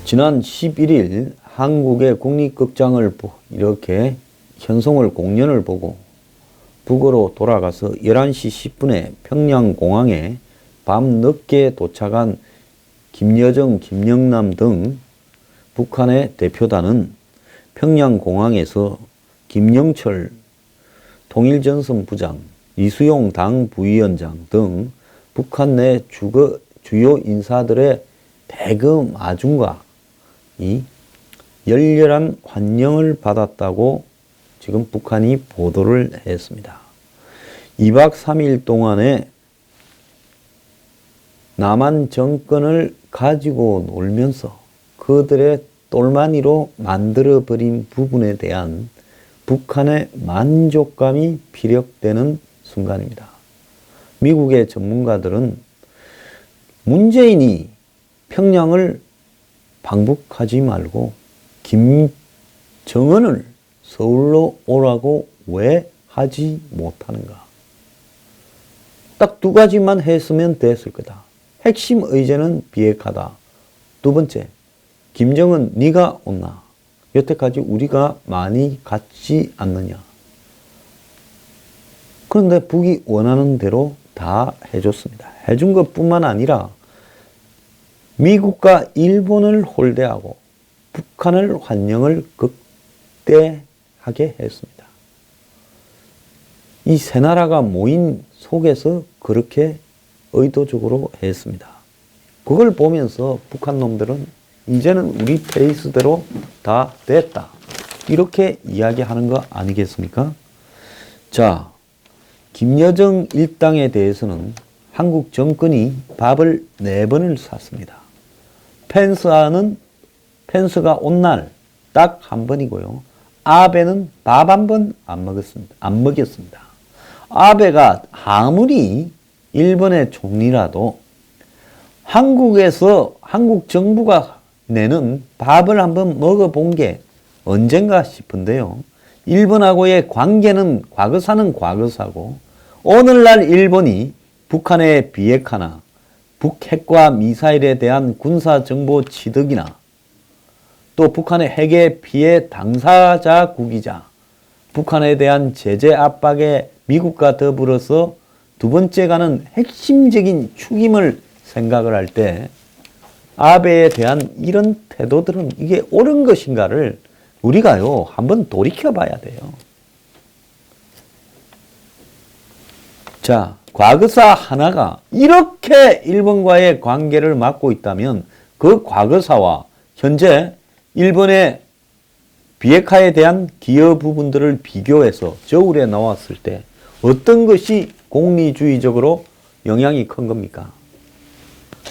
지난 11일 한국의 국립극장을 이렇게 현송월 공연을 보고 북으로 돌아가서 11시 10분에 평양공항에 밤늦게 도착한 김여정, 김영남 등 북한의 대표단은 평양공항에서 김영철 통일전선 부장, 이수용 당 부위원장 등 북한 내 주요 인사들의 대거 마중과 이 열렬한 환영을 받았다고 지금 북한이 보도를 했습니다. 2박 3일 동안에 남한 정권을 가지고 놀면서 그들의 똘마니로 만들어버린 부분에 대한 북한의 만족감이 피력되는 순간입니다. 미국의 전문가들은 문재인이 평양을 방북하지 말고 김정은을 서울로 오라고 왜 하지 못하는가? 딱 두 가지만 했으면 됐을 거다. 핵심 의제는 비핵화다. 두 번째, 김정은 네가 온나? 여태까지 우리가 많이 갔지 않느냐? 그런데 북이 원하는 대로 다 해줬습니다. 해준 것뿐만 아니라 미국과 일본을 홀대하고 북한을 환영을 극대하게 했습니다. 이 세 나라가 모인 속에서 그렇게 의도적으로 했습니다. 그걸 보면서 북한 놈들은 이제는 우리 페이스대로 다 됐다. 이렇게 이야기하는 거 아니겠습니까? 자, 김여정 일당에 대해서는 한국 정권이 밥을 4번을 샀습니다. 펜스가 온 날 딱 한 번이고요. 아베는 밥 한 번 안 먹였습니다. 아베가 아무리 일본의 총리라도 한국 정부가 내는 밥을 한번 먹어본 게 언젠가 싶은데요. 일본하고의 관계는 과거사는 과거사고 오늘날 일본이 북한의 비핵화나 북핵과 미사일에 대한 군사정보 취득이나 또 북한의 핵의 피해 당사자국이자 북한에 대한 제재 압박에 미국과 더불어서 두 번째 가는 핵심적인 축임을 생각을 할 때 아베에 대한 이런 태도들은 이게 옳은 것인가를 우리가요 한번 돌이켜 봐야 돼요. 자, 과거사 하나가 이렇게 일본과의 관계를 맡고 있다면 그 과거사와 현재 일본의 비핵화에 대한 기여 부분들을 비교해서 저울에 나왔을 때 어떤 것이 공리주의적으로 영향이 큰 겁니까?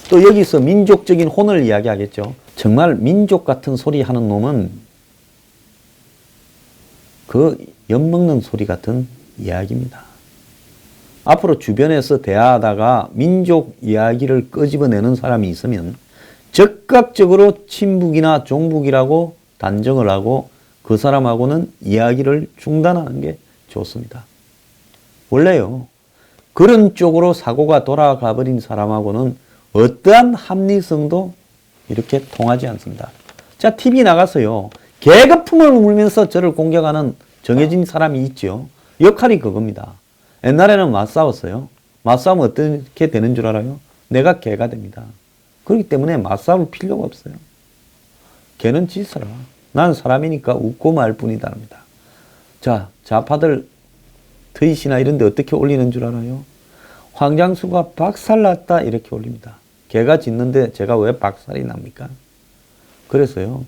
또 여기서 민족적인 혼을 이야기하겠죠. 정말 민족 같은 소리 하는 놈은 그 엿먹는 소리 같은 이야기입니다. 앞으로 주변에서 대화하다가 민족 이야기를 끄집어내는 사람이 있으면 적극적으로 친북이나 종북이라고 단정을 하고 그 사람하고는 이야기를 중단하는 게 좋습니다. 원래요, 그런 쪽으로 사고가 돌아가 버린 사람하고는 어떠한 합리성도 이렇게 통하지 않습니다. 자, TV 나가서요, 개거품을 울면서 저를 공격하는 정해진 사람이 있죠. 역할이 그겁니다. 옛날에는 맞싸웠어요. 맞싸우면 어떻게 되는 줄 알아요? 내가 개가 됩니다. 그렇기 때문에 맞싸울 필요가 없어요. 개는 짖어라. 난 사람이니까 웃고 말 뿐이다 합니다. 자, 좌파들 트윗이나 이런 데 어떻게 올리는 줄 알아요? 황장수가 박살났다 이렇게 올립니다. 개가 짖는데 제가 왜 박살이 납니까? 그래서요,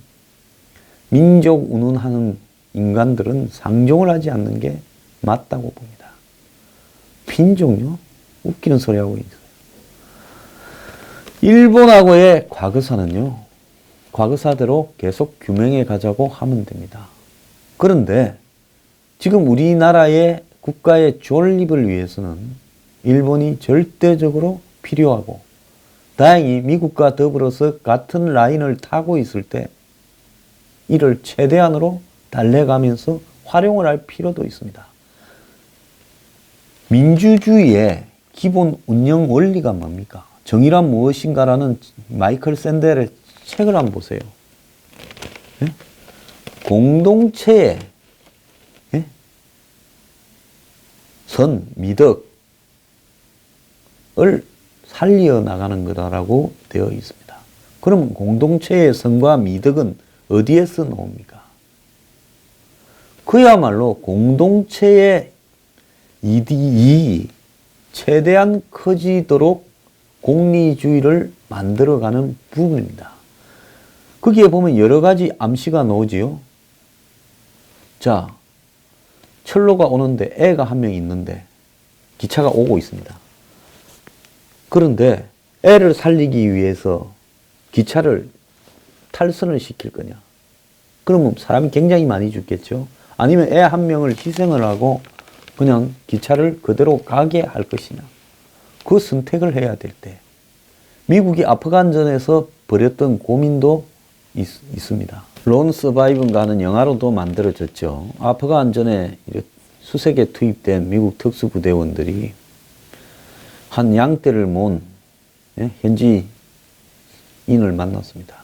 민족 운운하는 인간들은 상종을 하지 않는 게 맞다고 봅니다. 빈종요? 웃기는 소리 하고 있어요. 일본하고의 과거사는요, 과거사대로 계속 규명해 가자고 하면 됩니다. 그런데 지금 우리나라의 국가의 존립을 위해서는 일본이 절대적으로 필요하고 다행히 미국과 더불어서 같은 라인을 타고 있을 때 이를 최대한으로 달래가면서 활용을 할 필요도 있습니다. 민주주의의 기본 운영 원리가 뭡니까? 정의란 무엇인가라는 마이클 샌델의 책을 한번 보세요. 예? 공동체의 예? 선, 미덕을 살려 나가는 거다라고 되어 있습니다. 그러면 공동체의 선과 미덕은 어디에서 나옵니까? 그야말로 공동체의 이익이 최대한 커지도록 공리주의를 만들어가는 부분입니다. 거기에 보면 여러 가지 암시가 나오지요. 자, 철로가 오는데 애가 한 명 있는데 기차가 오고 있습니다. 그런데 애를 살리기 위해서 기차를 탈선을 시킬 거냐? 그러면 사람이 굉장히 많이 죽겠죠. 아니면 애 한 명을 희생을 하고 그냥 기차를 그대로 가게 할 것이냐. 그 선택을 해야 될 때 미국이 아프간전에서 벌였던 고민도 있습니다. 론 서바이브인가 하는 영화로도 만들어졌죠. 아프간전에 수색에 투입된 미국 특수부대원들이 한 양떼를 모은 현지인을 만났습니다.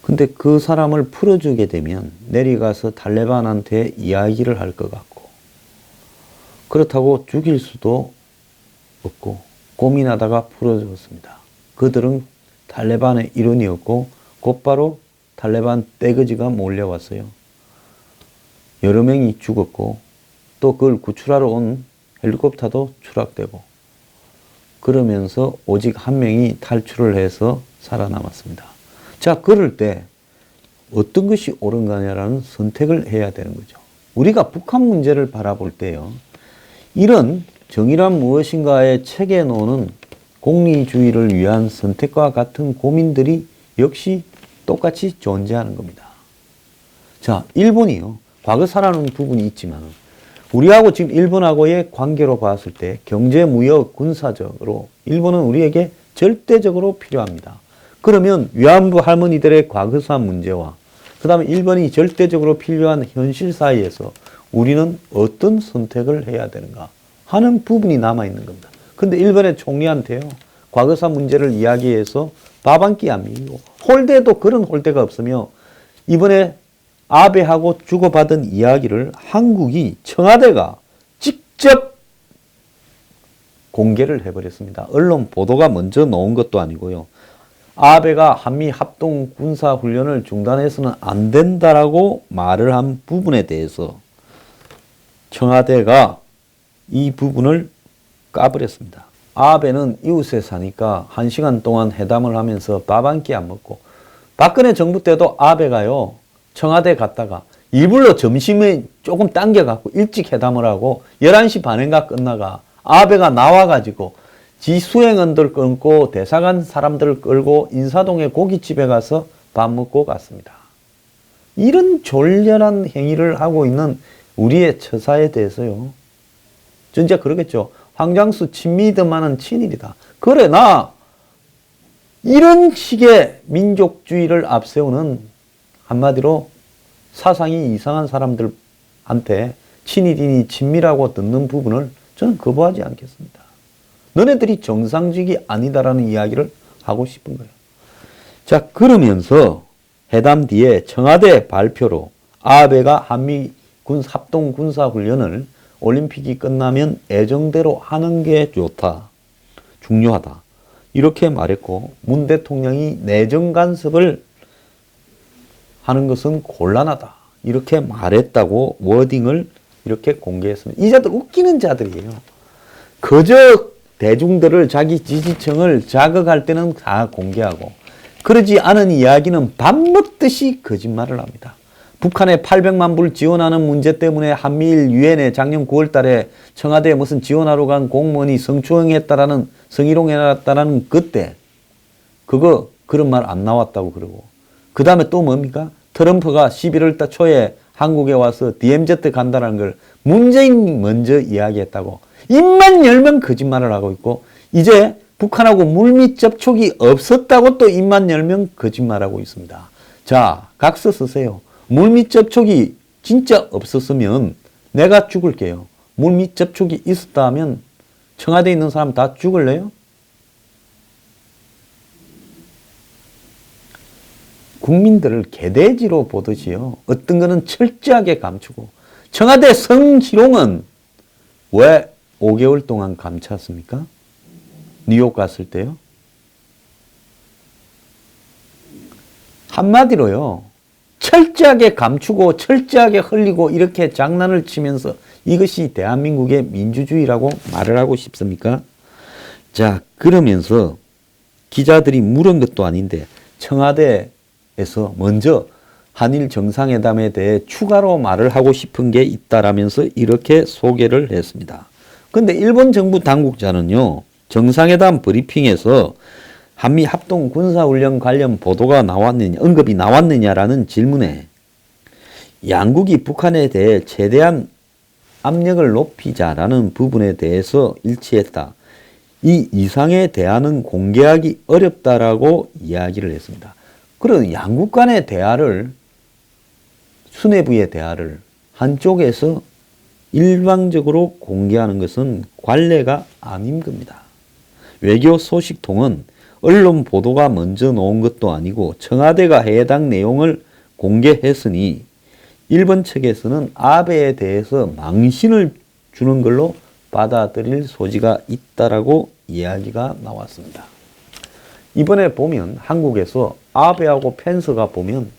근데 그 사람을 풀어주게 되면 내려가서 탈레반한테 이야기를 할 것 같고, 그렇다고 죽일 수도 없고 고민하다가 풀어주었습니다. 그들은 탈레반의 일원이었고 곧바로 탈레반 떼거지가 몰려왔어요. 여러 명이 죽었고 또 그걸 구출하러 온 헬리콥터도 추락되고, 그러면서 오직 한 명이 탈출을 해서 살아남았습니다. 자, 그럴 때 어떤 것이 옳은가냐라는 선택을 해야 되는 거죠. 우리가 북한 문제를 바라볼 때요, 이런 정의란 무엇인가에 책에 놓는 공리주의를 위한 선택과 같은 고민들이 역시 똑같이 존재하는 겁니다. 자, 일본이요, 과거사라는 부분이 있지만 우리하고 지금 일본하고의 관계로 봤을 때 경제, 무역, 군사적으로 일본은 우리에게 절대적으로 필요합니다. 그러면 위안부 할머니들의 과거사 문제와 그 다음에 일본이 절대적으로 필요한 현실 사이에서 우리는 어떤 선택을 해야 되는가 하는 부분이 남아있는 겁니다. 근데 일본의 총리한테요, 과거사 문제를 이야기해서 밥 한 끼 안 먹이고, 홀대도 그런 홀대가 없으며, 이번에 아베하고 주고받은 이야기를 한국이, 청와대가 직접 공개를 해버렸습니다. 언론 보도가 먼저 나온 것도 아니고요. 아베가 한미 합동 군사 훈련을 중단해서는 안 된다라고 말을 한 부분에 대해서 청와대가 이 부분을 까버렸습니다. 아베는 이웃에 사니까 1시간 동안 회담을 하면서 밥 한 끼 안 먹고, 박근혜 정부 때도 아베가요, 청와대 갔다가 일부러 점심에 조금 당겨갖고 일찍 회담을 하고 11시 반인가 끝나가 아베가 나와가지고 지 수행원들 끌고 대사관 사람들을 끌고 인사동의 고깃집에 가서 밥 먹고 갔습니다. 이런 졸렬한 행위를 하고 있는 우리의 처사에 대해서요, 진짜 그러겠죠. 황장수 친미드만은 친일이다. 그래, 나 이런 식의 민족주의를 앞세우는, 한마디로 사상이 이상한 사람들한테 친일이니 친미라고 듣는 부분을 저는 거부하지 않겠습니다. 너네들이 정상적이 아니다라는 이야기를 하고 싶은 거예요. 자, 그러면서 회담 뒤에 청와대 발표로 아베가 한미 합동 군사훈련을 올림픽이 끝나면 예정대로 하는 게 좋다, 중요하다, 이렇게 말했고, 문 대통령이 내정 간섭을 하는 것은 곤란하다, 이렇게 말했다고 워딩을 이렇게 공개했습니다. 이 자들 웃기는 자들이에요. 그저 대중들을, 자기 지지층을 자극할 때는 다 공개하고, 그러지 않은 이야기는 밥 먹듯이 거짓말을 합니다. 북한에 800만 불 지원하는 문제 때문에 한미일 유엔에 작년 9월 달에 청와대에 무슨 지원하러 간 공무원이 성추행했다라는, 성희롱해놨다라는 그때 그런 말 안 나왔다고 그러고, 그 다음에 또 뭡니까? 트럼프가 11월 달 초에 한국에 와서 DMZ 간다는 걸 문재인이 먼저 이야기했다고 입만 열면 거짓말을 하고 있고, 이제 북한하고 물밑 접촉이 없었다고 또 입만 열면 거짓말하고 있습니다. 자, 각서 쓰세요. 물밑 접촉이 진짜 없었으면 내가 죽을게요. 물밑 접촉이 있었다 하면 청와대에 있는 사람 다 죽을래요? 국민들을 개돼지로 보듯이요. 어떤 거는 철저하게 감추고 청와대 성희롱은 왜 5개월 동안 감췄습니까? 뉴욕 갔을 때요. 한마디로요. 철저하게 감추고 철저하게 흘리고 이렇게 장난을 치면서 이것이 대한민국의 민주주의라고 말을 하고 싶습니까? 자, 그러면서 기자들이 물은 것도 아닌데 청와대에서 먼저 한일 정상회담에 대해 추가로 말을 하고 싶은 게 있다라면서 이렇게 소개를 했습니다. 근데 일본 정부 당국자는요, 정상회담 브리핑에서 한미 합동 군사훈련 관련 보도가 나왔느냐, 언급이 나왔느냐라는 질문에 양국이 북한에 대해 최대한 압력을 높이자라는 부분에 대해서 일치했다. 이 이상의 대화는 공개하기 어렵다라고 이야기를 했습니다. 그런 양국 간의 대화를, 수뇌부의 대화를 한쪽에서 일방적으로 공개하는 것은 관례가 아닌 겁니다. 외교 소식통은 언론 보도가 먼저 나온 것도 아니고 청와대가 해당 내용을 공개했으니 일본 측에서는 아베에 대해서 망신을 주는 걸로 받아들일 소지가 있다라고 이야기가 나왔습니다. 이번에 보면 한국에서 아베하고 펜스가 보면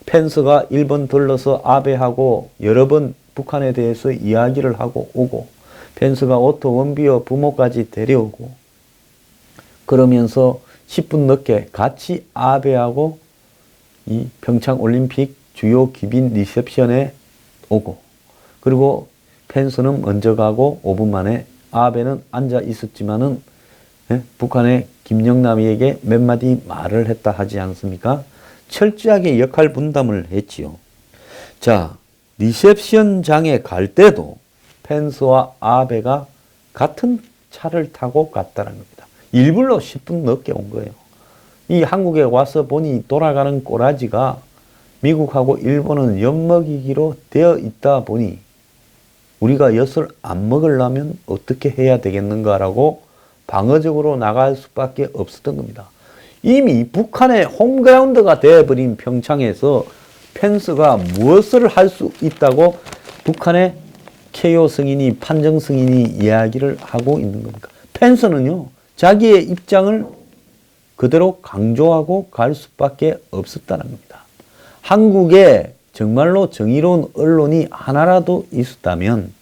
펜스가 일본 들러서 아베하고 여러 번 북한에 대해서 이야기를 하고 오고 펜스가 오토 원비어 부모까지 데려오고 그러면서 10분 늦게 같이 아베하고 이 평창 올림픽 주요 기빈 리셉션에 오고 그리고 펜스는 먼저 가고 5분 만에 아베는 앉아 있었지만은 북한의 김영남이에게 몇 마디 말을 했다 하지 않습니까? 철저하게 역할 분담을 했지요. 자, 리셉션장에 갈 때도 펜스와 아베가 같은 차를 타고 갔다는 겁니다. 일부러 10분 늦게 온 거예요. 이 한국에 와서 보니 돌아가는 꼬라지가 미국하고 일본은 엿먹이기로 되어 있다 보니 우리가 엿을 안 먹으려면 어떻게 해야 되겠는가라고 방어적으로 나갈 수밖에 없었던 겁니다. 이미 북한의 홈그라운드가 되어버린 평창에서 펜스가 무엇을 할 수 있다고 북한의 KO 승인이 판정 승인이 이야기를 하고 있는 겁니까? 펜스는요 자기의 입장을 그대로 강조하고 갈 수밖에 없었다는 겁니다. 한국에 정말로 정의로운 언론이 하나라도 있었다면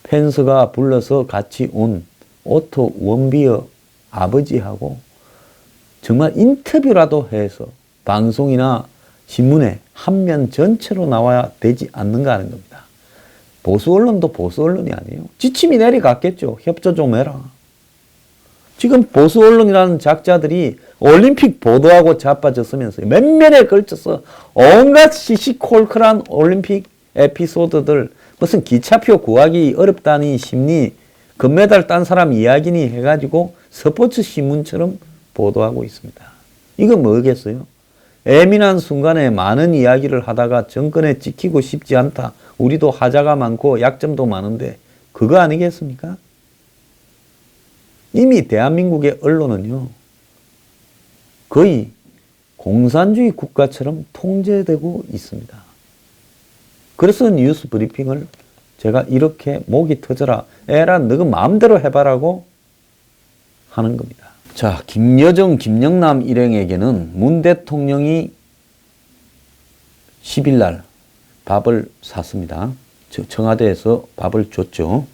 펜스가 불러서 같이 온 오토 원비어 아버지하고 정말 인터뷰라도 해서 방송이나 신문에 한면 전체로 나와야 되지 않는가 하는 겁니다. 보수 언론도 보수 언론이 아니에요. 지침이 내려갔겠죠. 협조 좀 해라. 지금 보수 언론이라는 작자들이 올림픽 보도하고 자빠졌으면서 몇 면에 걸쳐서 온갖 시시콜콜한 올림픽 에피소드들 무슨 기차표 구하기 어렵다니 심리 금메달 딴 사람 이야기니 해가지고 스포츠 신문처럼 보도하고 있습니다. 이건 뭐겠어요? 예민한 순간에 많은 이야기를 하다가 정권에 찍히고 싶지 않다. 우리도 하자가 많고 약점도 많은데 그거 아니겠습니까? 이미 대한민국의 언론은요. 거의 공산주의 국가처럼 통제되고 있습니다. 그래서 뉴스 브리핑을 제가 이렇게 목이 터져라. 에라 너가 마음대로 해봐라고 하는 겁니다. 자, 김여정, 김영남 일행에게는 문 대통령이 10일 날 밥을 샀습니다. 청와대에서 밥을 줬죠.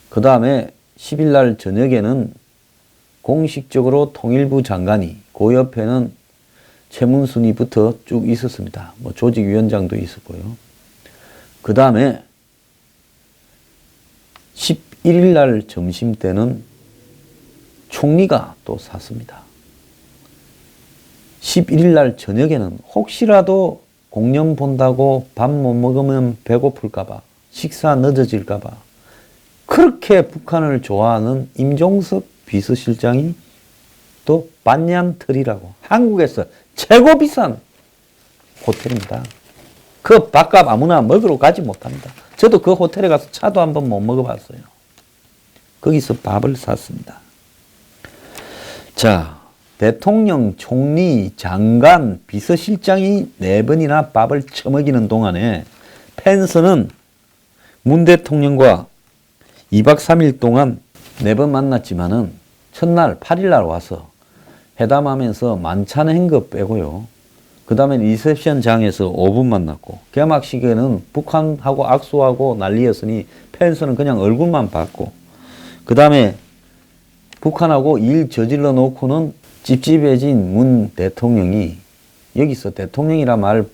그 다음에 10일 날 저녁에는 공식적으로 통일부 장관이 그 옆에는 최문순이부터 쭉 있었습니다. 뭐 조직위원장도 있었고요. 그 다음에 11일 날 점심 때는 총리가 또 샀습니다. 11일 날 저녁에는 혹시라도 공연 본다고 밥 못 먹으면 배고플까봐 식사 늦어질까봐 그렇게 북한을 좋아하는 임종석 비서실장이 또 반얀틀이라고 한국에서 최고 비싼 호텔입니다. 그 밥값 아무나 먹으러 가지 못합니다. 저도 그 호텔에 가서 차도 한번 못 먹어봤어요. 거기서 밥을 샀습니다. 자, 대통령, 총리, 장관, 비서실장이 4번이나 밥을 처먹이는 동안에 펜스는 문 대통령과 2박 3일 동안 4번 만났지만은 첫날 8일날 와서 회담하면서 만찬한 거 빼고요. 그 다음에 리셉션장에서 5분 만났고 개막식에는 북한하고 악수하고 난리였으니 펜스는 그냥 얼굴만 봤고 그 다음에 북한하고 일 저질러 놓고는 찝찝해진 문 대통령이 여기서 대통령이라 말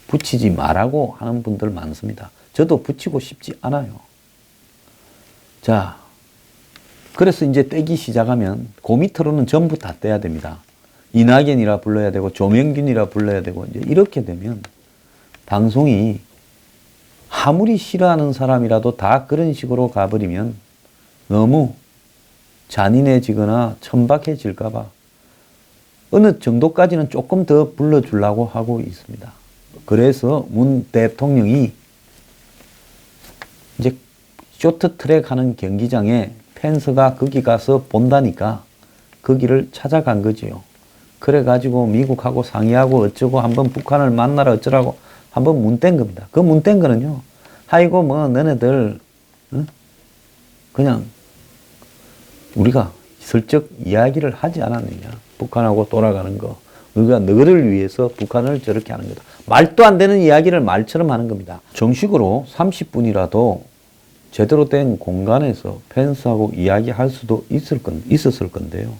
붙이지 말라고 하는 분들 많습니다. 저도 붙이고 싶지 않아요. 자, 그래서 이제 떼기 시작하면 그 밑으로는 전부 다 떼야 됩니다. 이낙연이라 불러야 되고 조명균이라 불러야 되고 이제 이렇게 되면 방송이 아무리 싫어하는 사람이라도 다 그런 식으로 가버리면 너무 잔인해지거나 천박해질까 봐 어느 정도까지는 조금 더 불러주려고 하고 있습니다. 그래서 문 대통령이 이제 쇼트트랙 하는 경기장에 펜스가 거기 가서 본다니까 거기를 찾아간 거지요. 그래가지고 미국하고 상의하고 어쩌고 한번 북한을 만나러 어쩌라고 한번 문댄 겁니다. 그 문댄 거는요. 아이고 뭐 너네들 그냥 우리가 슬쩍 이야기를 하지 않았느냐. 북한하고 돌아가는 거. 우리가 너를 위해서 북한을 저렇게 하는 거다. 말도 안 되는 이야기를 말처럼 하는 겁니다. 정식으로 30분이라도 제대로 된 공간에서 펜스하고 이야기할 수도 있었을 건데요.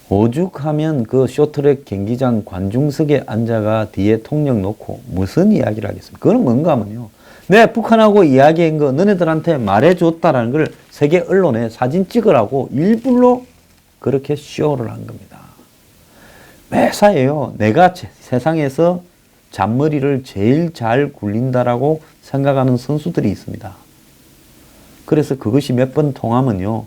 오죽하면 그 쇼트트랙 경기장 관중석에 앉아가 뒤에 통역 놓고 무슨 이야기를 하겠습니까? 그건 뭔가 하면요. 내가 북한하고 이야기한 거 너네들한테 말해줬다라는 걸 세계 언론에 사진 찍으라고 일부러 그렇게 쇼를 한 겁니다. 매사예요. 내가 세상에서 잔머리를 제일 잘 굴린다라고 생각하는 선수들이 있습니다. 그래서 그것이 몇 번 통하면요.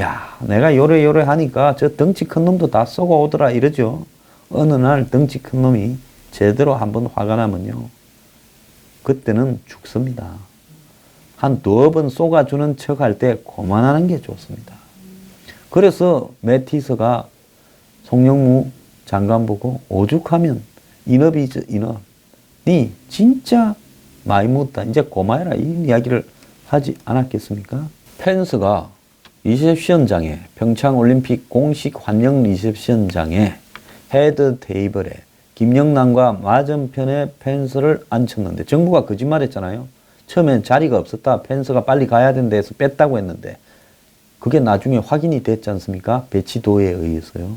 야, 내가 요래 하니까 저 덩치 큰 놈도 다 쏘고 오더라 이러죠. 어느 날 덩치 큰 놈이 제대로 한번 화가 나면요. 그때는 죽습니다. 한 2번 쏘아주는 척 할 때 그만하는 게 좋습니다. 그래서 매티스가 송영무 장관 보고 오죽하면 인업이죠, 인업. 니 진짜 많이 묻다. 이제 고마해라. 이 이야기를 하지 않았겠습니까? 펜스가 리셉션장에 평창올림픽 공식 환영 리셉션장에 헤드 테이블에 김영남과 맞은편에 펜스를 앉혔는데 정부가 거짓말했잖아요. 처음엔 자리가 없었다. 펜스가 빨리 가야 된다 해서 뺐다고 했는데 그게 나중에 확인이 됐지 않습니까? 배치도에 의해서요.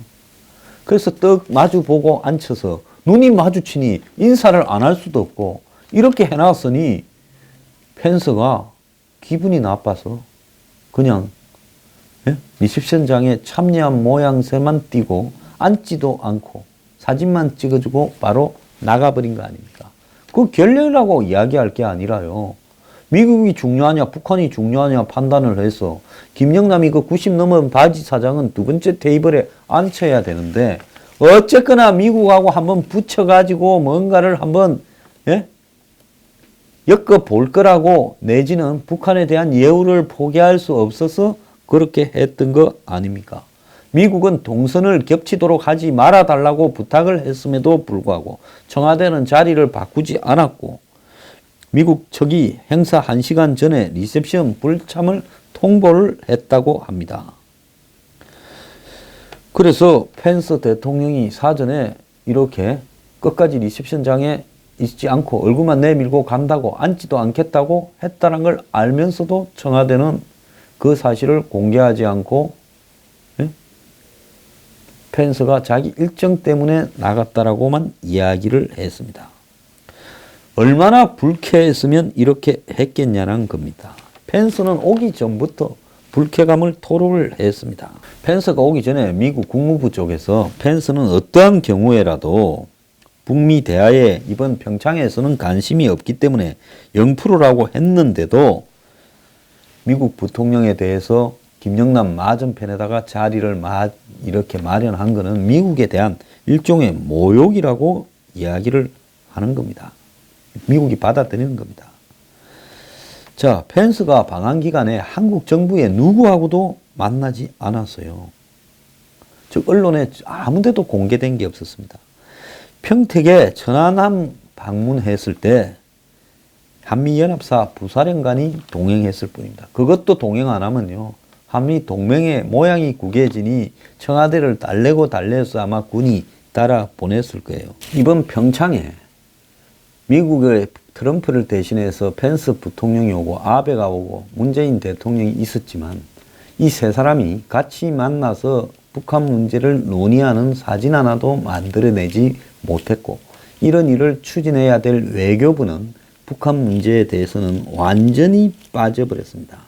그래서 떡 마주보고 앉혀서 눈이 마주치니 인사를 안 할 수도 없고 이렇게 해놨으니 펜스가 기분이 나빠서 그냥 리셉션장에 참여한 모양새만 띄고 앉지도 않고 사진만 찍어주고 바로 나가버린 거 아닙니까? 그 결례라고 이야기할 게 아니라요. 미국이 중요하냐 북한이 중요하냐 판단을 해서 김영남이 그 90 넘은 바지 사장은 2번째 테이블에 앉혀야 되는데 어쨌거나 미국하고 한번 붙여가지고 뭔가를 한번 엮어볼 거라고 내지는 북한에 대한 예우를 포기할 수 없어서 그렇게 했던 거 아닙니까? 미국은 동선을 겹치도록 하지 말아달라고 부탁을 했음에도 불구하고 청와대는 자리를 바꾸지 않았고 미국 측이 행사 1시간 전에 리셉션 불참을 통보를 했다고 합니다. 그래서 펜스 대통령이 사전에 이렇게 끝까지 리셉션장에 있지 않고 얼굴만 내밀고 간다고 앉지도 않겠다고 했다는 걸 알면서도 청와대는 그 사실을 공개하지 않고 펜스가 자기 일정 때문에 나갔다라고만 이야기를 했습니다. 얼마나 불쾌했으면 이렇게 했겠냐는 겁니다. 펜스는 오기 전부터 불쾌감을 토로를 했습니다. 펜스가 오기 전에 미국 국무부 쪽에서 펜스는 어떠한 경우에라도 북미 대화에 이번 평창에서는 관심이 없기 때문에 0%라고 했는데도 미국 부통령에 대해서 김영남 맞은편에다가 자리를 이렇게 마련한 것은 미국에 대한 일종의 모욕이라고 이야기를 하는 겁니다. 미국이 받아들이는 겁니다. 자, 펜스가 방한 기간에 한국 정부의 누구하고도 만나지 않았어요. 즉 언론에 아무데도 공개된 게 없었습니다. 평택에 천안함 방문했을 때 한미연합사 부사령관이 동행했을 뿐입니다. 그것도 동행 안 하면요, 한미 동맹의 모양이 구겨지니 청와대를 달래고 달래서 아마 군이 따라 보냈을 거예요. 이번 평창에 미국의 트럼프를 대신해서 펜스 부통령이 오고 아베가 오고 문재인 대통령이 있었지만 이 세 사람이 같이 만나서 북한 문제를 논의하는 사진 하나도 만들어내지 못했고, 이런 일을 추진해야 될 외교부는 북한 문제에 대해서는 완전히 빠져버렸습니다.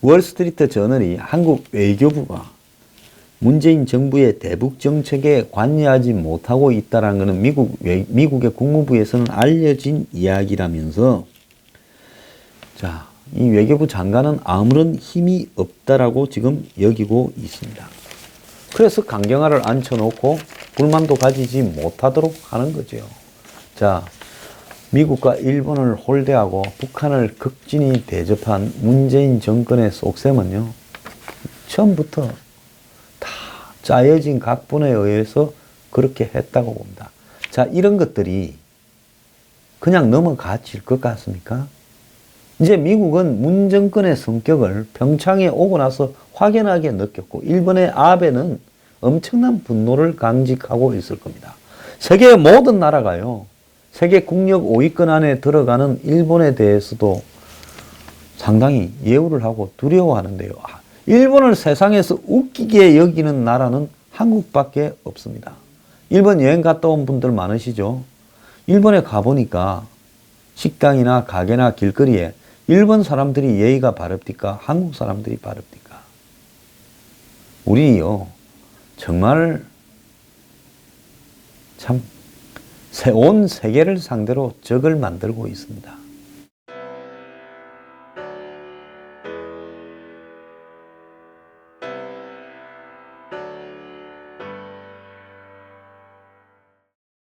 월스트리트 저널이 한국 외교부가 문재인 정부의 대북 정책에 관여하지 못하고 있다는 것은 미국의 국무부에서는 알려진 이야기라면서, 자, 이 외교부 장관은 아무런 힘이 없다라고 지금 여기고 있습니다. 그래서 강경화를 앉혀놓고 불만도 가지지 못하도록 하는 거죠. 자, 미국과 일본을 홀대하고 북한을 극진히 대접한 문재인 정권의 속셈은요, 처음부터 다 짜여진 각본에 의해서 그렇게 했다고 봅니다. 자, 이런 것들이 그냥 넘어가질 것 같습니까? 이제 미국은 문 정권의 성격을 평창에 오고 나서 확연하게 느꼈고, 일본의 아베는 엄청난 분노를 강직하고 있을 겁니다. 세계의 모든 나라가요, 세계 국력 5위권 안에 들어가는 일본에 대해서도 상당히 예우를 하고 두려워하는데요. 일본을 세상에서 웃기게 여기는 나라는 한국밖에 없습니다. 일본 여행 갔다 온 분들 많으시죠? 일본에 가보니까 식당이나 가게나 길거리에 일본 사람들이 예의가 바릅니까? 한국 사람들이 바릅니까? 우리요, 정말 참 온 세계를 상대로 적을 만들고 있습니다.